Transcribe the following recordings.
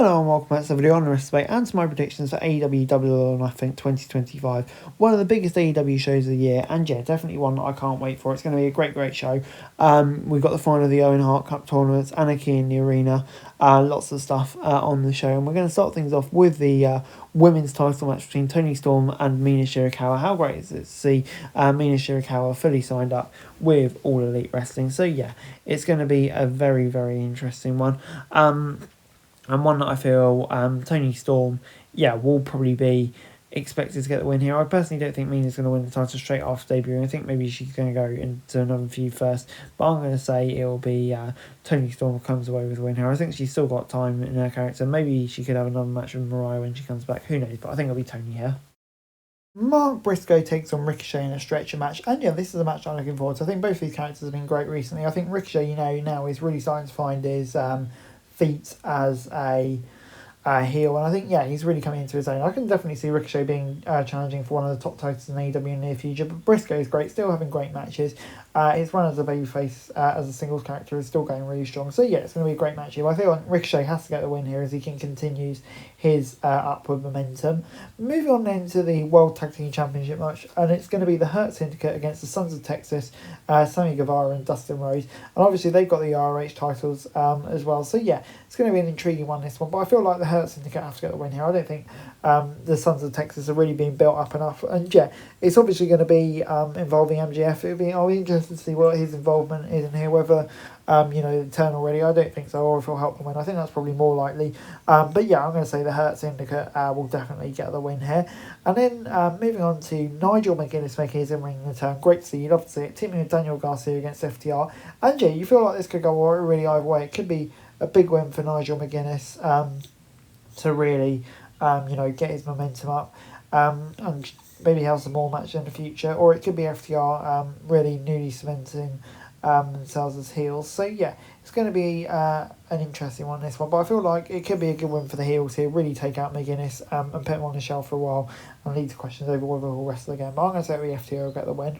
Hello and welcome back to the video on the rest of it and to my predictions for AEW Double or Nothing 2025. One of the biggest AEW shows of the year, and yeah, definitely one that I can't wait for. It's going to be a great show. We've got the final of the Owen Hart Cup tournaments, Anarchy in the Arena, lots of stuff on the show. And we're going to start things off with the women's title match between Toni Storm and Mina Shirakawa. How great is it to see Mina Shirakawa fully signed up with All Elite Wrestling? So yeah, it's going to be a very interesting one. And one that I feel Toni Storm, will probably be expected to get the win here. I personally don't think Mina's going to win the title straight after debuting. I think maybe she's going to go into another feud first. But I'm going to say it'll be Toni Storm who comes away with the win here. I think she's still got time in her character. Maybe she could have another match with Mariah when she comes back. Who knows? But I think it'll be Toni here. Mark Briscoe takes on Ricochet in a stretcher match, and yeah, this is a match I'm looking forward to. I think both these characters have been great recently. I think Ricochet, now is really starting to find his feet as a heel, and I think he's really coming into his own. I can definitely see Ricochet being challenging for one of the top titles in AEW in the near future, but Briscoe is great, still having great matches. His run as a babyface as a singles character is still going really strong, so yeah, it's going to be a great match here. I feel like Ricochet has to get the win here as he can continue his upward momentum. Moving on then to the World Tag Team Championship match, and it's going to be the Hurt Syndicate against the Sons of Texas, Sammy Guevara and Dustin Rhodes, and obviously they've got the ROH titles as well, so yeah, it's going to be an intriguing one, this one, but I feel like the Hurt Syndicate have to get the win here. I don't think the Sons of Texas are really being built up enough, and yeah, it's obviously going to be involving MJF. I'll be interested to see what his involvement is in here, whether turn already. I don't think so, or if he'll help them win. I think that's probably more likely. But yeah, I'm going to say the Hurt Syndicate will definitely get the win here. And then moving on to Nigel McGuinness making his in-ring return. Great to see. You'd love to see it. Teaming with Daniel Garcia against FTR. And yeah, you feel like this could go really either way. It could be a big win for Nigel McGuinness to really get his momentum up and maybe have some more matches in the future, or it could be FTR really newly cementing themselves as heels. So yeah, it's going to be an interesting one, this one, but I feel like it could be a good win for the heels here, really take out McGuinness and put him on the shelf for a while and lead to questions over whether he'll wrestle again, but I'm going to say the FTR will get the win.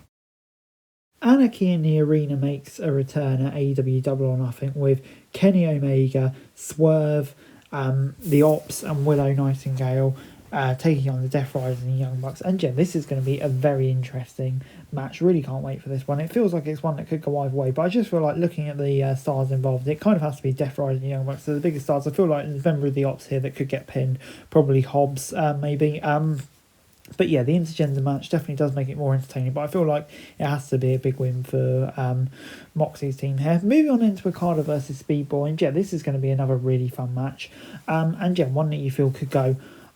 Anarchy in the Arena makes a return at AEW Double or Nothing with Kenny Omega, Swerve, the Ops and Willow Nightingale taking on the Death Riders and the Young Bucks. And yeah, this is going to be a very interesting match. Really can't wait for this one. It feels like it's one that could go either way, but I just feel like looking at the stars involved, it kind of has to be Death Riders and Young Bucks. So the biggest stars, I feel like there's a member of the Ops here that could get pinned, probably Hobbs maybe. But yeah, the intergender match definitely does make it more entertaining, but I feel like it has to be a big win for Moxie's team here. Moving on into Okada versus Speedball, and yeah, this is going to be another really fun match. And yeah, one that you feel could go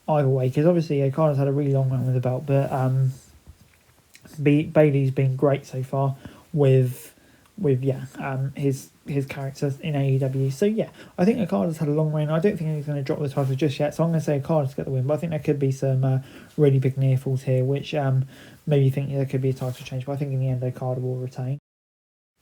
either way, because obviously Okada's had a really long run with the belt, but Bailey's been great so far with his characters in AEW. So yeah, I think Okada's had a long reign. I don't think he's going to drop the title just yet, so I'm going to say Okada's get the win, but I think there could be some really big near falls here, which maybe think there could be a title change, but I think in the end Okada will retain.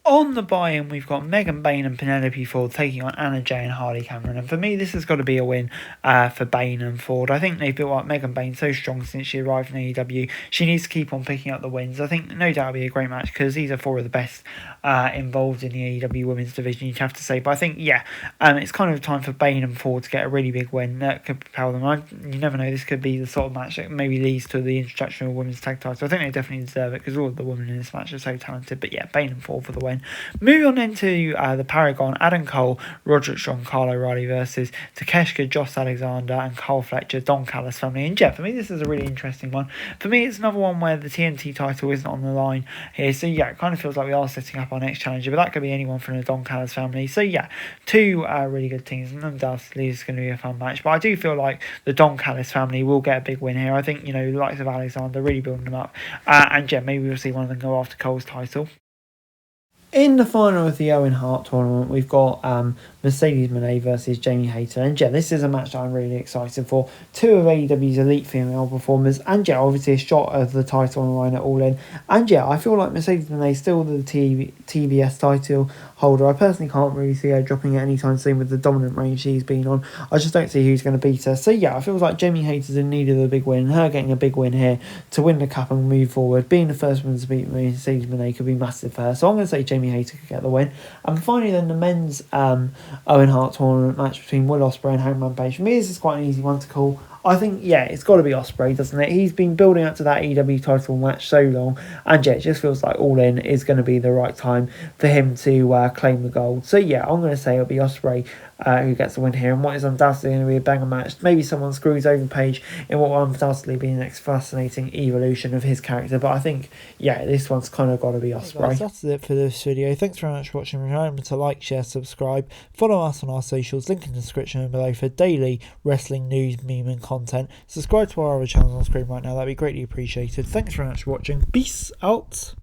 On the buy-in, we've got Megan Bayne and Penelope Ford taking on Anna Jay and Harley Cameron. And for me, this has got to be a win for Bayne and Ford. I think they've built up Megan Bayne so strong since she arrived in AEW. She needs to keep on picking up the wins. I think no doubt it'll be a great match because these are four of the best involved in the AEW women's division, you'd have to say. But I think, it's kind of time for Bayne and Ford to get a really big win that could propel them. You never know, this could be the sort of match that maybe leads to the introduction of women's tag titles. I think they definitely deserve it because all of the women in this match are so talented. But yeah, Bayne and Ford for the win. Moving on into the Paragon, Adam Cole, Roderick Strong, Kyle O'Reilly versus Takeshita, Josh Alexander and Cole Fletcher, Don Callis family. And yeah, for me this is a really interesting one. For me it's another one where the TNT title isn't on the line here, so yeah, it kind of feels like we are setting up our next challenger, but that could be anyone from the Don Callis family. So yeah, two really good teams, and undoubtedly it's going to be a fun match, but I do feel like the Don Callis family will get a big win here. I think, the likes of Alexander really building them up, and yeah, maybe we'll see one of them go after Cole's title. In the final of the Owen Hart tournament, we've got Mercedes Moné versus Jamie Hayter. And yeah, this is a match that I'm really excited for. Two of AEW's elite female performers. And yeah, obviously a shot of the title on the line at All In. And yeah, I feel like Mercedes Moné is still the TBS title holder. I personally can't really see her dropping it anytime soon with the dominant reign she's been on. I just don't see who's going to beat her. So yeah, I feel like Jamie Hayter's in need of a big win. Her getting a big win here to win the cup and move forward, being the first one to beat Mercedes Moné could be massive for her. So I'm going to say Jamie Hayter could get the win. And finally then the men's Owen Hart tournament match between Will Ospreay and Hangman Page. For me, this is quite an easy one to call. I think, yeah, it's got to be Ospreay, doesn't it? He's been building up to that AEW title match so long, and yeah, it just feels like All In is going to be the right time for him to claim the gold. So yeah, I'm going to say it'll be Ospreay who gets the win here, and what is undoubtedly going to be a banger match. Maybe someone screws over Page in what will undoubtedly be the next fascinating evolution of his character, but I think, yeah, this one's kind of got to be Ospreay. Right, that's it for this video. Thanks very much for watching. Remember to like, share, subscribe, follow us on our socials, link in the description below for daily wrestling news, meme and content. Subscribe to our other channels on screen right now, that'd be greatly appreciated. Thanks very much for watching. Peace out.